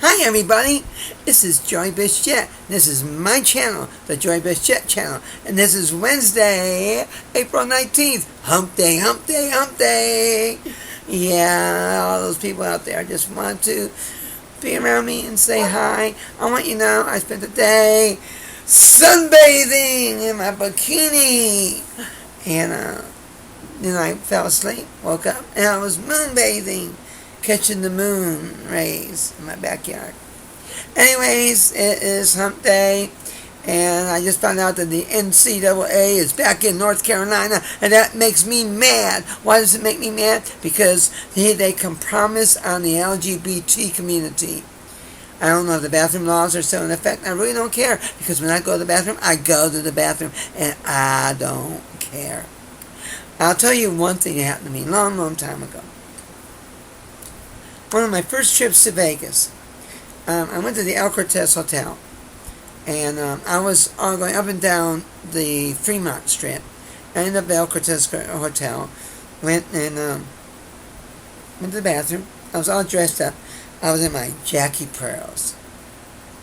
Hi everybody, this is Joy Bichette. This is my channel, the Joy Bichette channel. And this is Wednesday, April 19th. Hump day, hump day, hump day. Yeah, all those people out there just want to be around me and say hi. I want you to know I spent the day sunbathing in my bikini. And then I fell asleep, woke up, and I was moonbathing, catching the moon rays in my backyard. Anyways, it is hump day, and I just found out that the NCAA is back in North Carolina, and that makes me mad. Why does it make me mad? Because they compromise on the LGBT community. I don't know if the bathroom laws are still in effect. I really don't care, because when I go to the bathroom, I go to the bathroom, and I don't care. I'll tell you one thing that happened to me a long, long time ago. One of my first trips to Vegas, I went to the El Cortez Hotel, and I was going up and down the Fremont Strip. I ended up at the El Cortez Hotel, went to the bathroom. I was all dressed up. I was in my Jackie Pearls.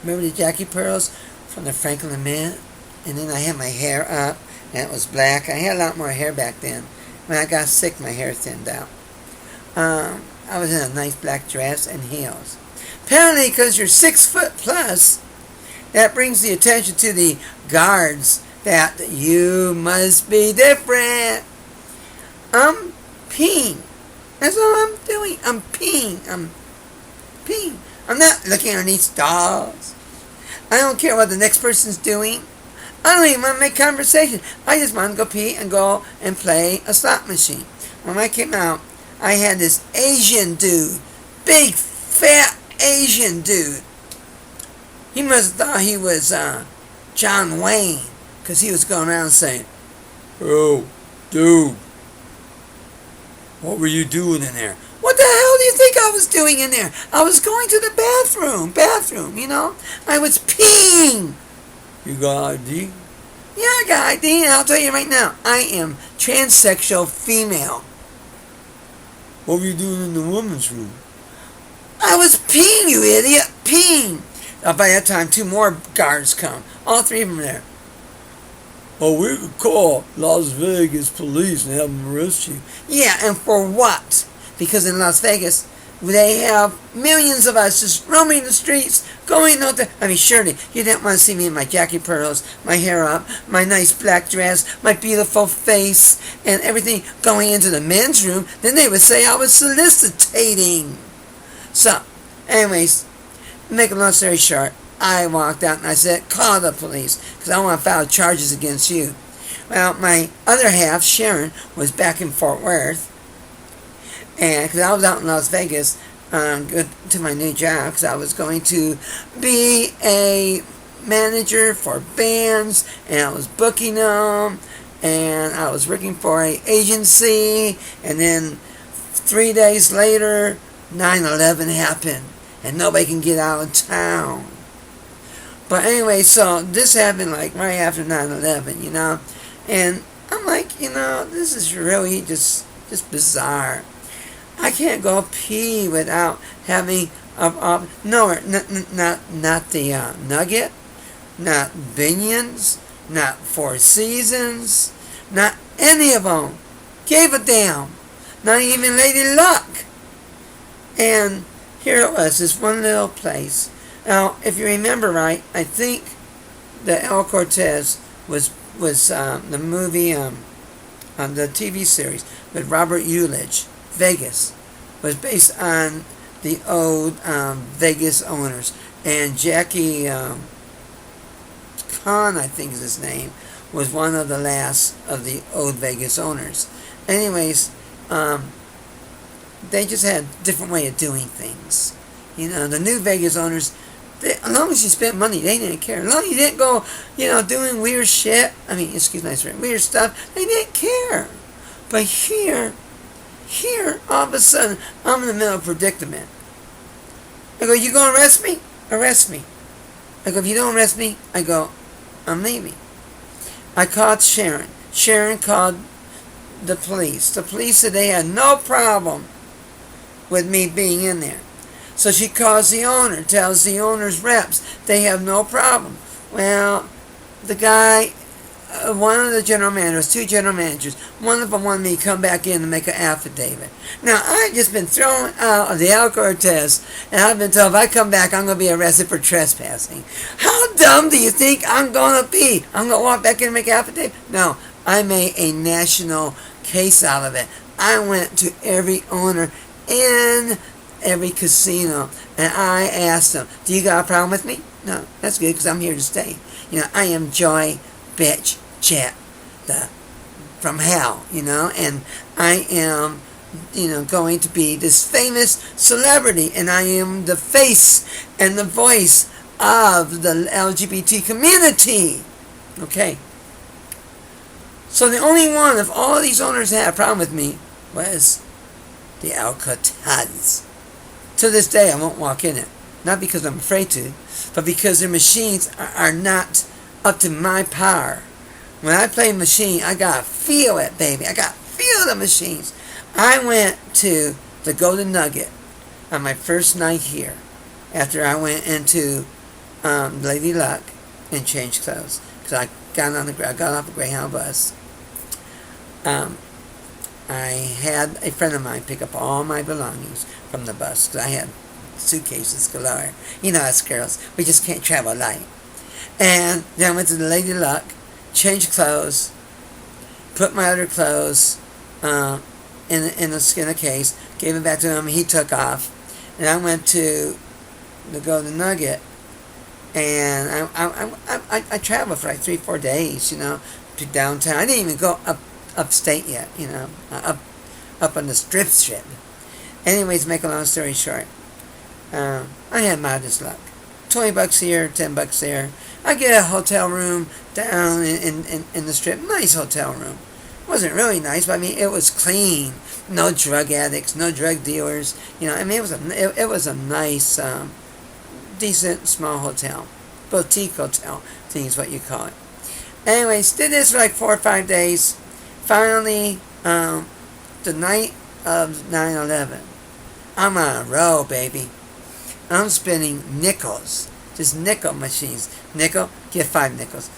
Remember the Jackie Pearls from the Franklin Mint? And then I had my hair up, and it was black. I had a lot more hair back then. When I got sick, my hair thinned out. I was in a nice black dress and heels. Apparently, because you're 6 foot plus, that brings the attention to the guards that you must be different. I'm peeing. That's all I'm doing. I'm peeing. I'm peeing. I'm not looking underneath stalls. I don't care what the next person's doing. I don't even want to make conversation. I just want to go pee and go and play a slot machine. When I came out, I had this Asian dude, big, fat Asian dude. He must have thought he was John Wayne, because he was going around saying, "Oh, dude, what were you doing in there?" What the hell do you think I was doing in there? I was going to the bathroom, you know. I was peeing. You got ID? Yeah, I got ID, and I'll tell you right now, I am transsexual female. What were you doing in the women's room? I was peeing, you idiot, peeing. By that time, 2 more guards come. All 3 of them there. Oh, we could call Las Vegas police and have them arrest you. Yeah, and for what? Because in Las Vegas, they have millions of us just roaming the streets, going out there. I mean, surely, you didn't want to see me in my Jackie Pearls, my hair up, my nice black dress, my beautiful face, and everything going into the men's room. Then they would say I was soliciting. So, anyways, make a long story short, I walked out and I said, call the police, because I want to file charges against you. Well, my other half, Sharon, was back in Fort Worth. And because I was out in Las Vegas to my new job, because I was going to be a manager for bands, and I was booking them, and I was working for an agency, and then 3 days later, 9/11 happened, and nobody can get out of town. But anyway, so this happened like right after 9/11, you know, and I'm like, you know, this is really just bizarre. I can't go pee without having not the Nugget, not Binions, not Four Seasons, not any of them. Gave a damn. Not even Lady Luck. And here it was, this one little place. Now, if you remember right, I think the El Cortez was the movie on the TV series with Robert Ulitch. Vegas was based on the old Vegas owners, and Jackie Khan, I think is his name, was one of the last of the old Vegas owners. Anyways, they just had a different way of doing things. You know, the new Vegas owners, as long as you spent money, they didn't care. As long as you didn't go, you know, doing weird shit, excuse my swearing, weird stuff, they didn't care. But here, all of a sudden, I'm in the middle of a predicament. I go, you gonna arrest me? Arrest me. I go, if you don't arrest me, I go, I'm leaving. I called Sharon. Sharon called the police. The police said they had no problem with me being in there. So she calls the owner, tells the owner's reps they have no problem. Well, the guy, one of the general managers, two general managers, one of them wanted me to come back in and make an affidavit. Now, I've just been thrown out of the alcohol test, and I've been told if I come back, I'm going to be arrested for trespassing. How dumb do you think I'm going to be? I'm going to walk back in and make an affidavit? No, I made a national case out of it. I went to every owner in every casino, and I asked them, do you got a problem with me? No, that's good because I'm here to stay. I am Joy Bitch Chat from hell, and I am, going to be this famous celebrity, and I am the face and the voice of the LGBT community. Okay. So the only one of all these owners that had a problem with me was the Alcatraz. To this day, I won't walk in it. Not because I'm afraid to, but because their machines are not up to my power. When I play machine, I gotta feel it, baby. I gotta feel the machines. I went to the Golden Nugget on my first night here after I went into Lady Luck and changed clothes. Because I got off a Greyhound bus. I had a friend of mine pick up all my belongings from the bus because I had suitcases galore. Us girls, we just can't travel light. And then I went to the Lady Luck, changed clothes, put my other clothes in a case, gave it back to him. He took off, and I went to the Golden Nugget, and I traveled for like 3-4 days, to downtown. I didn't even go upstate yet, up on the strip. Anyways, make a long story short, I had modest luck. $20 here, $10 there. I get a hotel room down in the strip. Nice hotel room. It wasn't really nice, but it was clean. No drug addicts, no drug dealers. It was a nice, decent small hotel, boutique hotel. I think is what you call it. Anyways, did this for like 4 or 5 days. Finally, the night of 9/11, I'm on a roll, baby. I'm spinning nickels, just nickel machines. Nickel, get 5 nickels.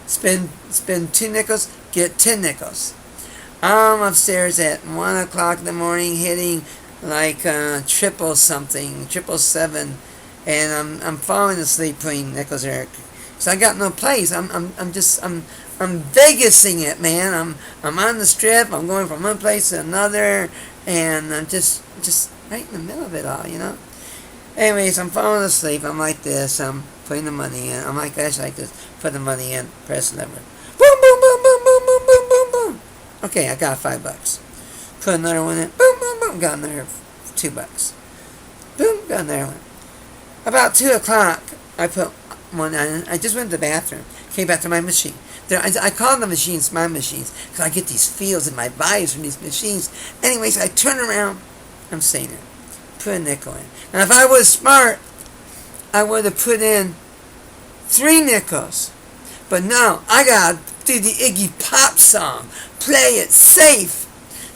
Spin 2 nickels, get 10 nickels. I'm upstairs at 1 o'clock in the morning, hitting like triple something, 777, and I'm falling asleep playing nickels there. So I got no place. I'm Vegasing it, man. I'm on the strip. I'm going from one place to another, and I'm just right in the middle of it all, Anyways, I'm falling asleep. I'm like this. I'm putting the money in. I'm like this, like this. Put the money in. Press the lever. Boom, boom, boom, boom, boom, boom, boom, boom, boom. Okay, I got $5. Put another one in. Boom, boom, boom. Got another $2. Boom, got another one. About 2 o'clock, I put one on. I just went to the bathroom. Came back to my machine. I call the machines my machines because I get these feels in my body from these machines. Anyways, I turn around. I'm saying it. Put a nickel in. And if I was smart, I would have put in 3 nickels. But no, I got to do the Iggy Pop song. Play it safe.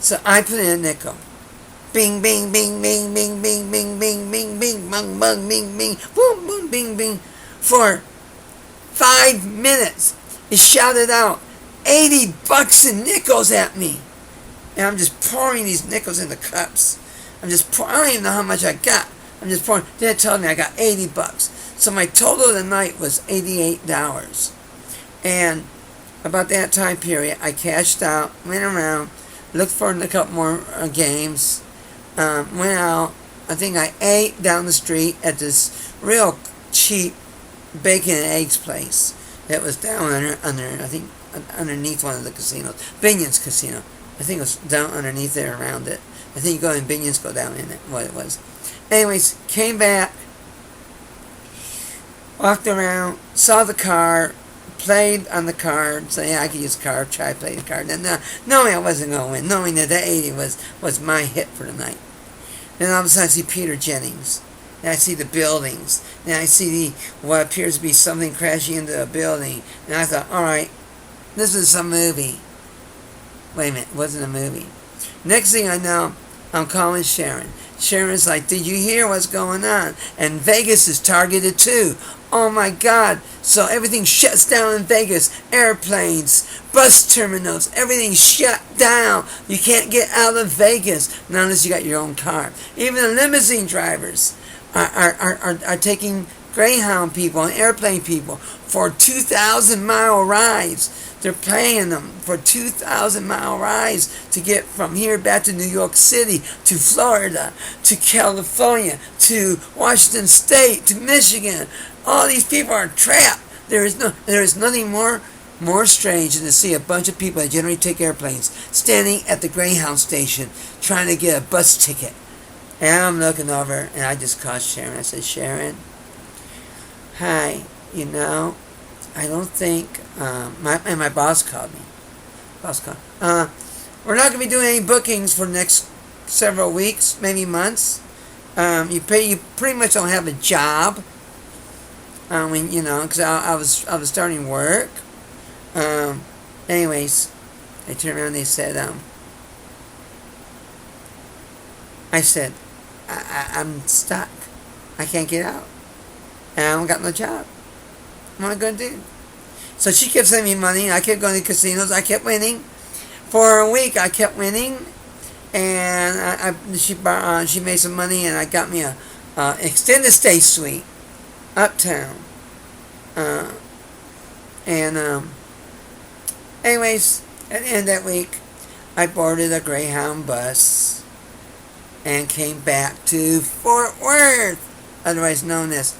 So I put in a nickel. Bing, bing, bing, bing, bing, bing, bing, bing, bing, bing, bung, bung, bing, bing, boom, boom, bing, bing. For 5 minutes. He shouted out $80 in nickels at me. And I'm just pouring these nickels into cups. I don't even know how much I got. I'm just pouring. Then it told me I got $80. So my total of the night was $88. And about that time period, I cashed out, went around, looked for a couple more games, went out. I think I ate down the street at this real cheap bacon and eggs place. It was down I think underneath one of the casinos, Binion's Casino. I think it was down underneath there around it. I think you go in Binion's, go down in it, what it was. Anyways, came back, walked around, saw the car, played on the card, so yeah, I could use the card, try to play the card. And knowing I wasn't going to win, knowing that 80 was my hit for the night. Then all of a sudden I see Peter Jennings. And I see the buildings. And I see what appears to be something crashing into a building. And I thought, alright, this is some movie. Wait a minute, it wasn't a movie. Next thing I know, I'm calling Sharon. Sharon's like, did you hear what's going on? And Vegas is targeted too. Oh my God. So everything shuts down in Vegas. Airplanes, bus terminals, everything shut down. You can't get out of Vegas, not unless you got your own car. Even the limousine drivers are taking Greyhound people and airplane people for 2,000-mile rides. They're paying them for 2,000-mile rides to get from here back to New York City, to Florida, to California, to Washington State, to Michigan. All these people are trapped. There is nothing more strange than to see a bunch of people that generally take airplanes standing at the Greyhound station trying to get a bus ticket. And I'm looking over, and I just called Sharon. I said, Sharon, hi, I don't think, my boss called me. We're not going to be doing any bookings for the next several weeks, maybe months. You pretty much don't have a job. Because I was starting work. Anyways, they turned around and they said, I said, I'm stuck. I can't get out. And I don't got no job. What am I going to do? So she kept sending me money. I kept going to casinos. I kept winning. For a week, I kept winning. And she made some money, and I got me a extended stay suite uptown. Anyways, at the end of that week, I boarded a Greyhound bus and came back to Fort Worth, otherwise known as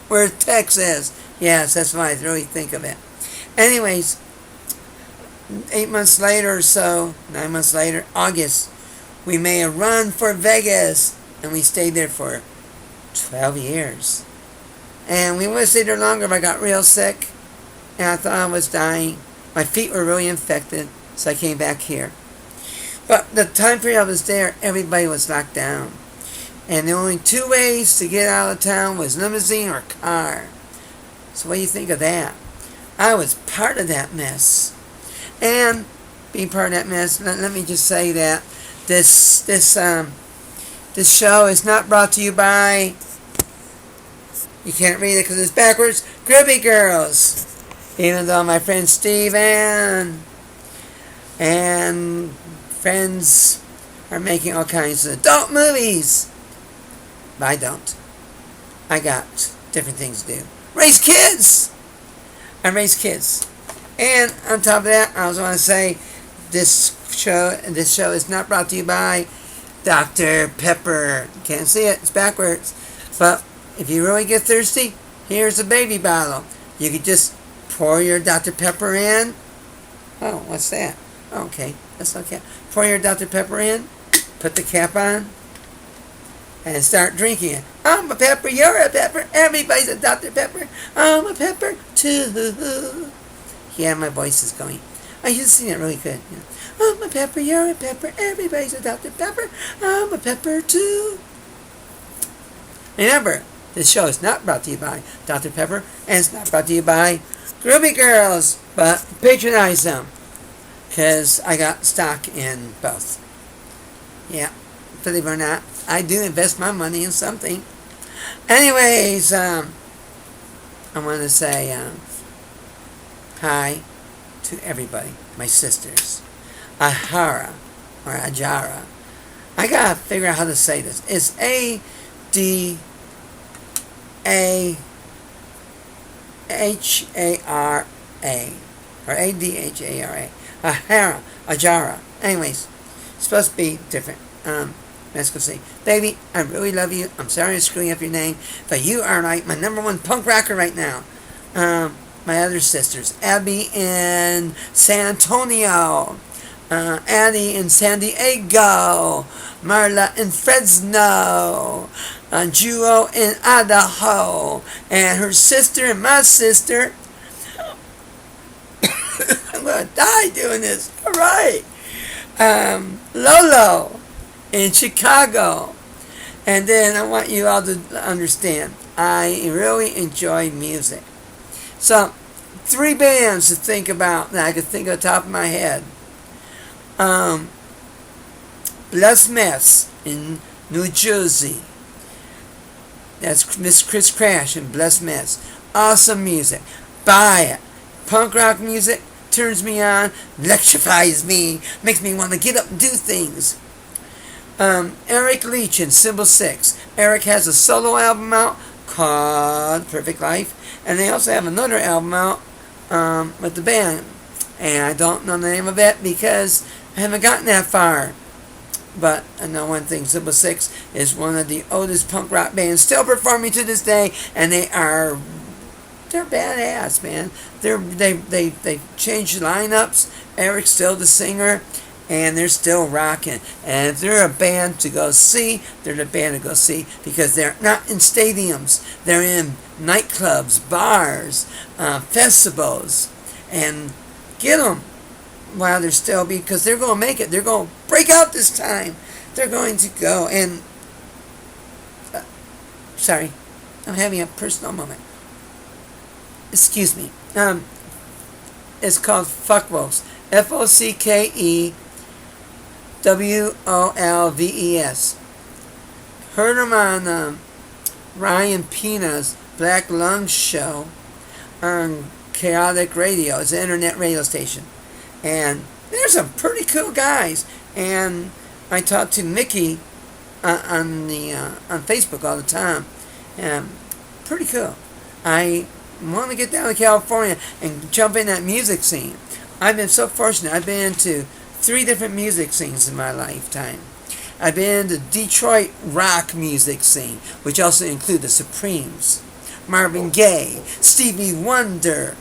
Worth, Texas. Yes, that's why I really think of it. Anyways, 8 months later or so, 9 months later, August, we made a run for Vegas, and we stayed there for 12 years. And we would have stayed there longer if I got real sick, and I thought I was dying. My feet were really infected, so I came back here. But the time period I was there, everybody was locked down. And the only two ways to get out of town was limousine or car. So what do you think of that? I was part of that mess. And being part of that mess, let me just say that this show is not brought to you by, you can't read it because it's backwards, Groovy Girls. Even though my friend Steve and friends are making all kinds of adult movies. But I don't. I got different things to do. Raise kids! I raise kids. And on top of that, I also want to say this show is not brought to you by Dr. Pepper. You can't see it, it's backwards. But if you really get thirsty, here's a baby bottle. You could just pour your Dr. Pepper in. Oh, what's that? Okay, that's okay. Pour your Dr. Pepper in, put the cap on, and start drinking it. I'm a pepper, you're a pepper, everybody's a Dr. Pepper. I'm a pepper too. Yeah, my voice is going. I used to sing it really good. I'm a pepper, you're a pepper, everybody's a Dr. Pepper. I'm a pepper too. Remember, this show is not brought to you by Dr. Pepper, and it's not brought to you by Groovy Girls, but patronize them, because I got stock in both. Yeah, believe it or not, I do invest my money in something. Anyways, I want to say hi to everybody, my sisters. Ahara, or Ajara. I gotta figure out how to say this. It's A-D-A-H-A-R-A. Or A-D-H-A-R-A. Ahara, Ajara. Anyways, it's supposed to be different. Let's go see. Baby, I really love you. I'm sorry I'm screwing up your name, but you are like my number one punk rocker right now. My other sisters, Abby in San Antonio, Annie in San Diego, Marla in Fresno, Juo in Idaho, and her sister and my sister. I'm going to die doing this. All right. Lolo in Chicago. And then I want you all to understand, I really enjoy music. So, 3 bands to think about that I could think of the top of my head. BLEST in New Jersey. That's Miss Chris Crash and BLEST Mess. Awesome music. Buy it. Punk rock music turns me on, electrifies me, makes me want to get up and do things. Eric Leach in Symbol 6. Eric has a solo album out called Perfect Life, and they also have another album out with the band. And I don't know the name of it because I haven't gotten that far. But I know one thing, Symbol 6 is one of the oldest punk rock bands still performing to this day, and they're badass, man. They changed lineups. Eric's still the singer, and they're still rocking. And if they're a band to go see, they're the band to go see because they're not in stadiums. They're in nightclubs, bars, festivals, and get them while they're still, because they're going to make it. They're going to break out this time. They're going to go. And sorry, I'm having a personal moment. Excuse me. It's called FOCKE. FOCKEWOLVES. Heard them on Ryan Pina's Black Lung show on Chaotic Radio. It's an internet radio station. And there's some pretty cool guys. And I talk to Mickey on Facebook all the time. And pretty cool. I want to get down to California and jump in that music scene. I've been so fortunate. I've been into 3 different music scenes in my lifetime. I've been in the Detroit rock music scene, which also include the Supremes, Marvin Gaye, Stevie Wonder,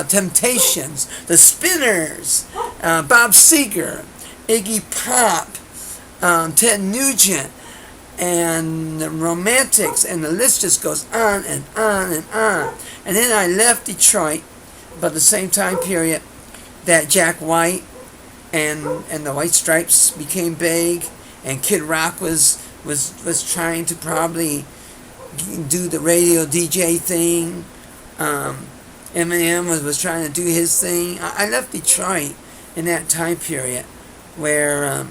Temptations, the Spinners, Bob Seger, Iggy Pop, Ted Nugent, and the Romantics, and the list just goes on and on and on. And then I left Detroit about the same time period that Jack White and the White Stripes became big, and Kid Rock was trying to probably do the radio DJ thing. Eminem was trying to do his thing. I left Detroit in that time period where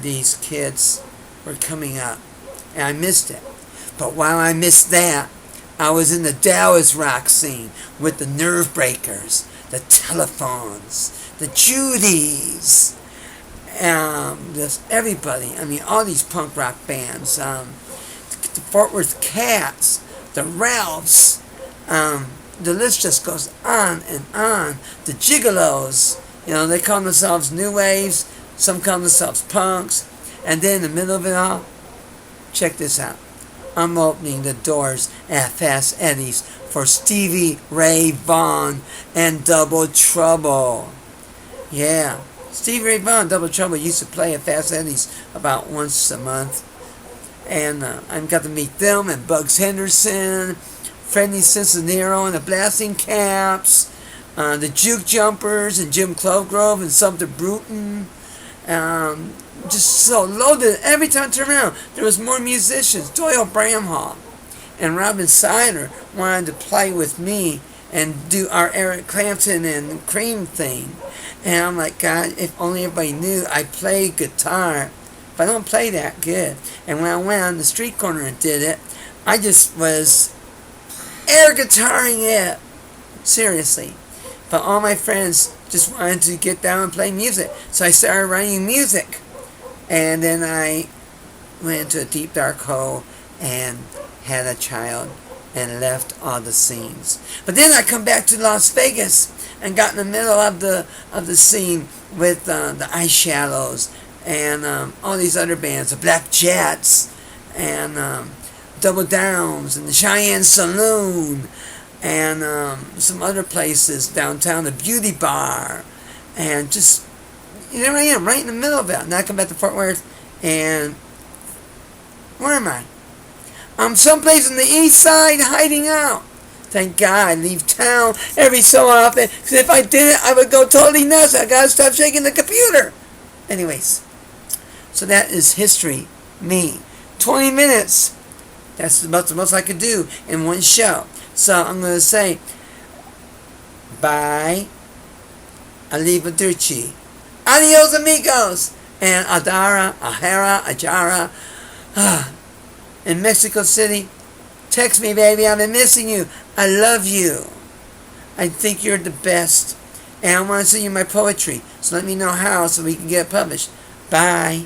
these kids were coming up, and I missed it. But while I missed that, I was in the Dallas rock scene with the Nerve Breakers, the Telephones, the Judies, just everybody. I mean, all these punk rock bands, the Fort Worth Cats, the Ralphs, the list just goes on and on. The Gigolos, they call themselves new waves, some call themselves punks, and then in the middle of it all, check this out. I'm opening the doors at Fast Eddie's for Stevie Ray Vaughan and Double Trouble. Yeah, Stevie Ray Vaughan and Double Trouble used to play at Fast Eddie's about once a month. And I got to meet them and Bugs Henderson, Freddie Cincinnati and the Blasting Caps, the Juke Jumpers and Jim Clovegrove and Sumter Bruton. Just so loaded. Every time I turned around, there was more musicians. Doyle Bramhall and Robin Sider wanted to play with me and do our Eric Clapton and Cream thing. And I'm like, God, if only everybody knew I play guitar, but I don't play that good. And when I went on the street corner and did it, I just was air guitaring it. Seriously. But all my friends just wanted to get down and play music. So I started writing music. And then I went into a deep dark hole and had a child and left all the scenes. But then I come back to Las Vegas and got in the middle of the scene with the Eyeshadows and all these other bands, the Black Jets and Double Downs and the Cheyenne Saloon and some other places downtown, the Beauty Bar, and just there I am, right in the middle of it. And I come back to Fort Worth, and where am I? I'm someplace on the east side hiding out. Thank God I leave town every so often, because if I didn't, I would go totally nuts. I gotta stop shaking the computer. Anyways, so that is history. Me. 20 minutes. That's about the most I could do in one show. So I'm going to say, bye. Arrivederci. Adios, amigos. and Ajara, in Mexico City. Text me, baby. I've been missing you. I love you. I think you're the best. And I want to send you my poetry. So let me know how so we can get it published. Bye.